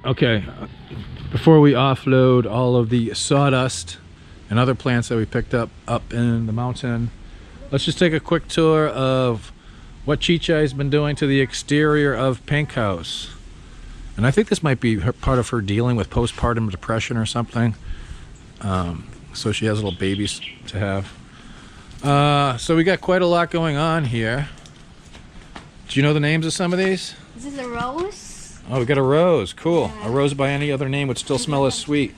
Okay, before we offload all of the sawdust and other plants that we picked up in the mountain, let's just take a quick tour of what Chichay has been doing to the exterior of Pink House. And I think this might be part of her dealing with postpartum depression or something. So she has little babies to have. So we got quite a lot going on here. Do you know the names of some of these? This is a rose. Oh, we got a rose. Cool. Yeah. A rose by any other name would still smell as sweet.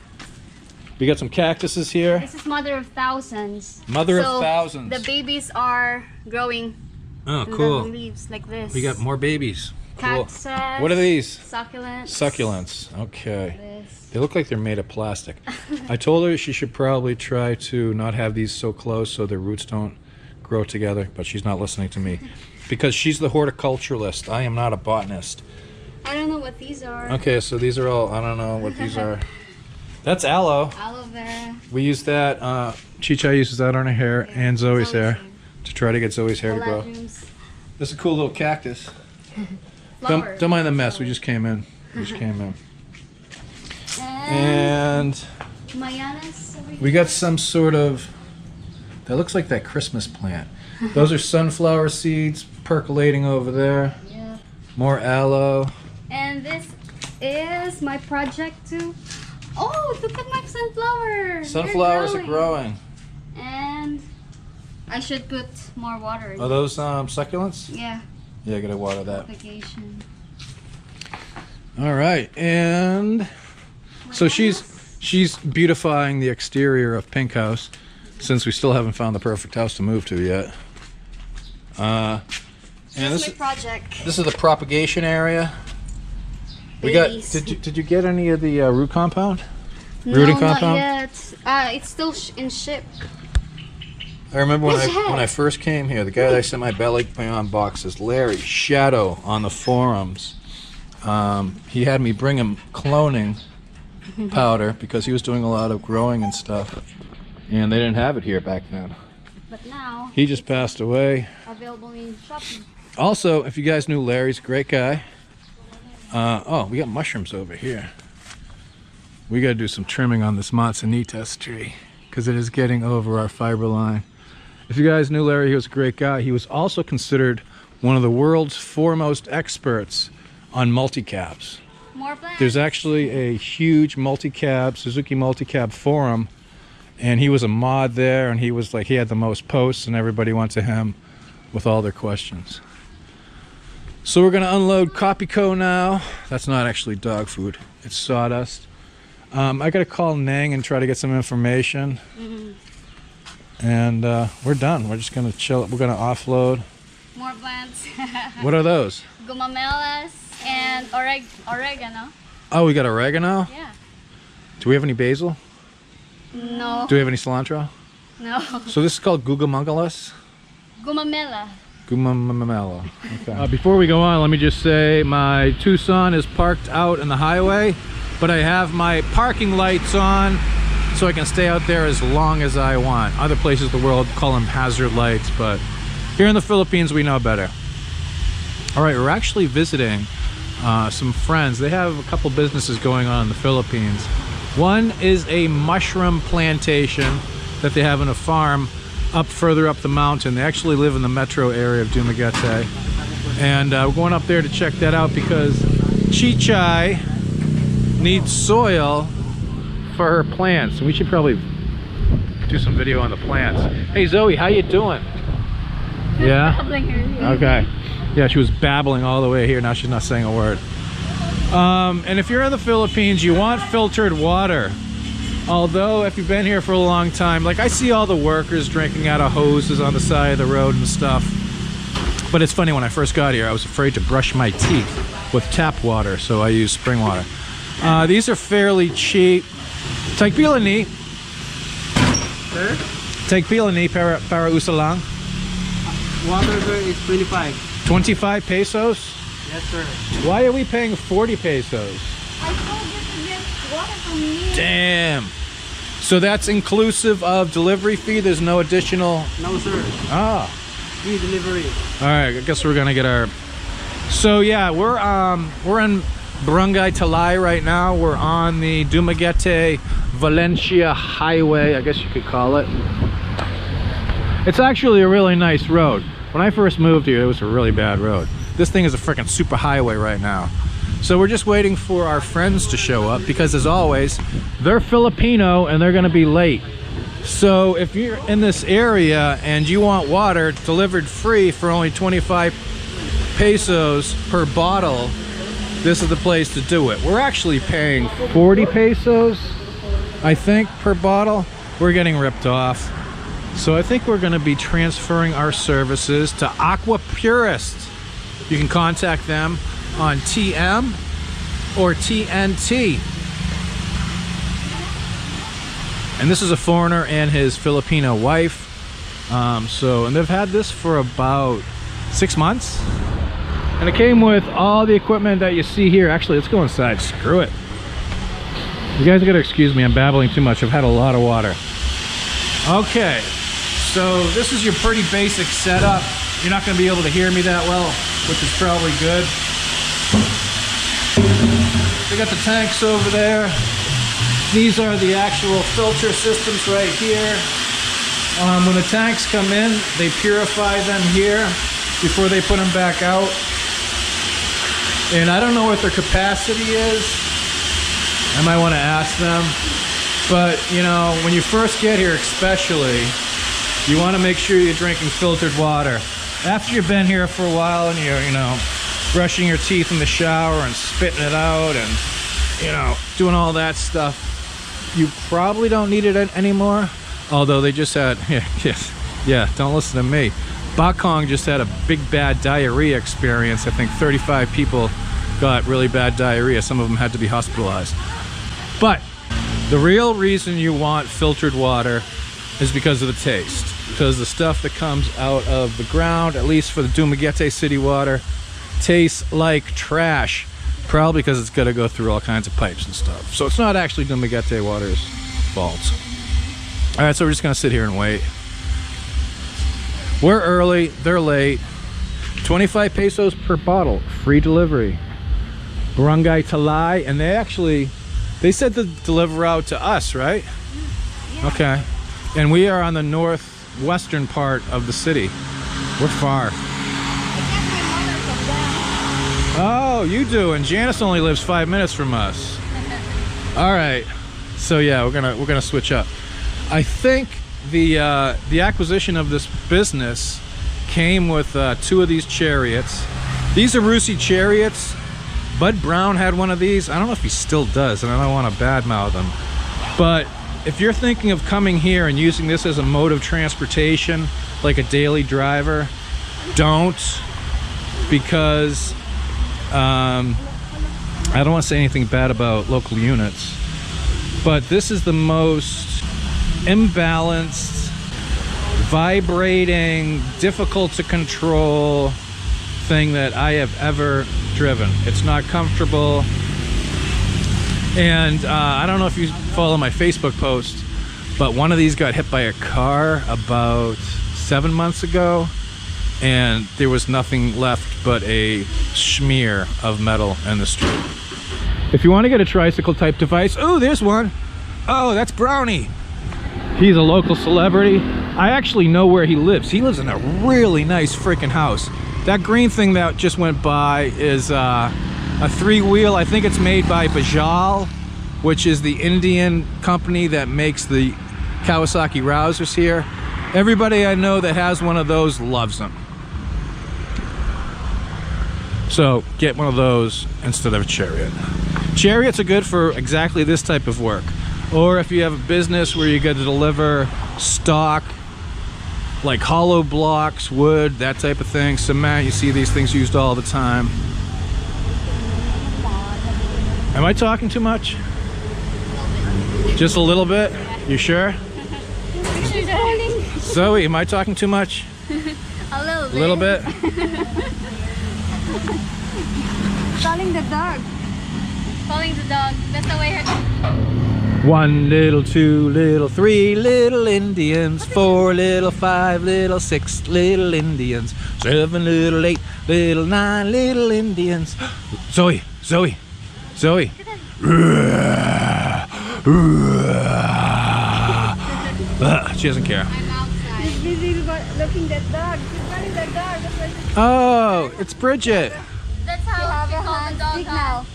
We got some cactuses here. This is Mother of Thousands. Mother of Thousands. The babies are growing. Oh, in cool. the leaves like this. We got more babies. Cool. Cactus. What are these? Succulents. Succulents. Okay. This. They look like they're made of plastic. I told her she should probably try to not have these so close so their roots don't grow together, but she's not listening to me. Because she's the horticulturalist. I am not a botanist. I don't know what these are. Okay, so these are all, I don't know what these are. That's aloe. Aloe vera. We use that, Chichay uses that on her hair and Zoe's hair to try to get Zoe's hair to grow. Philodrums. This is a cool little cactus. Flowers. Don't mind the mess, we just came in. And Mayanas over here. we got some sort of, that looks like that Christmas plant. Those are sunflower seeds percolating over there. Yeah. More aloe. And this is my project too. Oh, look at my sunflower. Sunflowers are growing. And I should put more water in. Are those succulents? Yeah. Yeah, I gotta water that. Application. All right, and so she's beautifying the exterior of Pink House, since we still haven't found the perfect house to move to yet. And This is my project. this is the propagation area. We got. Did you get any of the root compound? Rooting compound? Not yet. It's still in ship. I remember when Where's I first came here, the guy that I sent my belly beyond boxes, Larry Shadow, on the forums. He had me bring him cloning powder because he was doing a lot of growing and stuff, and they didn't have it here back then. But now He just passed away. available in shopping. Also, if you guys knew Larry's a great guy. Oh, we got mushrooms over here. We got to do some trimming on this manzanitas tree because it is getting over our fiber line. If you guys knew Larry, he was a great guy. He was also considered one of the world's foremost experts on multicabs. More plants. There's actually a huge multicab, Suzuki multicab forum, and he was a mod there, and he was like, he had the most posts, and everybody went to him with all their questions. So we're gonna unload Copico now. That's not actually dog food, it's sawdust. I gotta call Nang and try to get some information. And we're done. We're just gonna chill. We're gonna offload. More plants. What are those? Gumamelas and oregano. Oh, we got oregano? Yeah. Do we have any basil? No. Do we have any cilantro? No. So this is called gugamungalas? Gumamela. Gumamamelo. Okay. Before we go on, let me just say my Tucson is parked out in the highway, but I have my parking lights on so I can stay out there as long as I want. Other places in the world call them hazard lights, but here in the Philippines we know better. All right, we're actually visiting some friends. They have a couple businesses going on in the Philippines. One is a mushroom plantation that they have in a farm further up the mountain. They actually live in the metro area of Dumaguete, and we're going up there to check that out because Chichay needs soil for her plants, and we should probably do some video on the plants. Hey Zoe, how you doing? Yeah? Okay. Yeah, she was babbling all the way here. Now she's not saying a word. And if you're in the Philippines, you want filtered water. Although, if you've been here for a long time, like I see all the workers drinking out of hoses on the side of the road and stuff. But it's funny, when I first got here, I was afraid to brush my teeth with tap water, so I use spring water. These are fairly cheap. Tagpila ni? Sir? Tagpila ni para usa lang? Water sir is 25. 25 pesos? Yes sir. Why are we paying 40 pesos? I told you to get water from me. Damn. So that's inclusive of delivery fee? There's no additional? No sir. Ah. Free delivery. All right, I guess we're gonna get our. So yeah, we're in Barangay Talay right now. We're on the Dumaguete Valencia highway, I guess you could call it. It's actually a really nice road. When I first moved here, it was a really bad road. This thing is a freaking super highway right now. So we're just waiting for our friends to show up because, as always, they're Filipino and they're gonna be late. So if you're in this area and you want water delivered free for only 25 pesos per bottle, this is the place to do it. We're actually paying 40 pesos, I think, per bottle. We're getting ripped off. So I think we're gonna be transferring our services to Aqua Purest. You can contact them on TM or TNT. And this is a foreigner and his Filipino wife. And they've had this for about 6 months. And it came with all the equipment that you see here. Actually, let's go inside. Screw it. You guys gotta excuse me, I'm babbling too much. I've had a lot of water. Okay, so this is your pretty basic setup. You're not gonna be able to hear me that well, which is probably good. They got the tanks over there. These are the actual filter systems right here. When the tanks come in, they purify them here before they put them back out. And I don't know what their capacity is. I might want to ask them. But, you know, when you first get here especially, you want to make sure you're drinking filtered water. After you've been here for a while and you're, you know, brushing your teeth in the shower and spitting it out and, you know, doing all that stuff, you probably don't need it anymore. Although they just had, yeah, don't listen to me. Bacong just had a big bad diarrhea experience. I think 35 people got really bad diarrhea. Some of them had to be hospitalized. But the real reason you want filtered water is because of the taste. Because the stuff that comes out of the ground, at least for the Dumaguete city water, tastes like trash. Probably because it's got to go through all kinds of pipes and stuff. So it's not actually Dumaguete water's fault. All right, so we're just gonna sit here and wait. We're early, they're late. 25 pesos per bottle, free delivery. Barangay Talay, and they said to deliver out to us, right? Yeah. Okay. And we are on the northwestern part of the city. We're far. Oh, you do, and Janice only lives 5 minutes from us. All right, so yeah, we're gonna switch up. I think the acquisition of this business came with 2 of these chariots. These are Rusi chariots. Bud Brown had one of these. I don't know if he still does, and I don't want to badmouth him. But if you're thinking of coming here and using this as a mode of transportation, like a daily driver, don't, because I don't want to say anything bad about local units, but this is the most imbalanced, vibrating, difficult to control thing that I have ever driven. It's not comfortable. And I don't know if you follow my Facebook post, but one of these got hit by a car about 7 months ago, and there was nothing left but a smear of metal in the street. If you want to get a tricycle type device, oh, there's one. Oh, that's Brownie. He's a local celebrity. I actually know where he lives. He lives in a really nice freaking house. That green thing that just went by is a 3-wheel. I think it's made by Bajaj, which is the Indian company that makes the Kawasaki Rousers here. Everybody I know that has one of those loves them. So get one of those instead of a chariot. Chariots are good for exactly this type of work. Or if you have a business where you got to deliver stock, like hollow blocks, wood, that type of thing, cement, you see these things used all the time. Am I talking too much? Just a little bit? You sure? Zoe, am I talking too much? A little bit. A little bit? Calling the dog. Calling the dog. That's the way her... 1 little, 2 little, 3 little Indians, 4 little, 5 little, 6 little Indians, 7 little, 8 little, 9 little Indians. Zoe, Zoe. She doesn't care. I'm outside. She's busy looking that dog. She's running that dog. That's why she's Oh, it's Bridget. That's have how a she called hand the dog signal. now.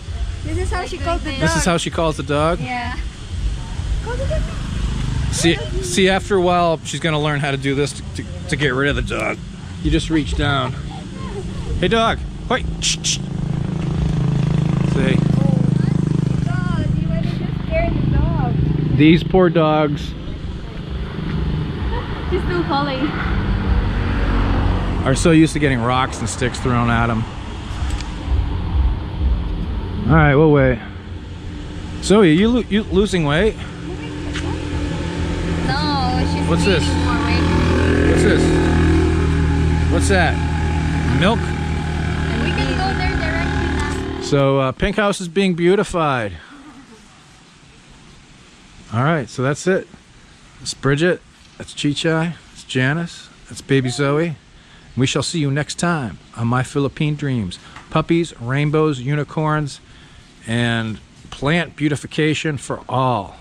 This is how she calls the dog. This is how she calls the dog. Yeah. See, after a while, she's gonna learn how to do this to get rid of the dog. You just reach down. Hey, dog. Wait. See. God, you went and just scared the dog. These poor dogs She's still calling. are so used to getting rocks and sticks thrown at them. All right, we'll wait. Zoe, you losing weight? No, she's What's this? gaining more weight. What's this? What's that? Milk? And we can go there directly now. So Pink House is being beautified. All right, so that's it. It's Bridget. That's Chichay. It's Janice. That's baby Zoe. We shall see you next time on My Philippine Dreams. Puppies, rainbows, unicorns, and plant beautification for all.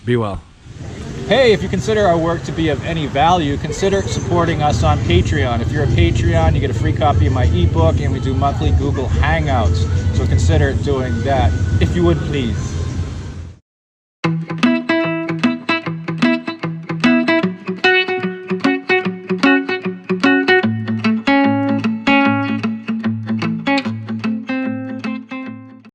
Be well. Hey, if you consider our work to be of any value, consider supporting us on Patreon. If you're a Patreon, you get a free copy of my ebook, and we do monthly Google Hangouts. So consider doing that, if you would please.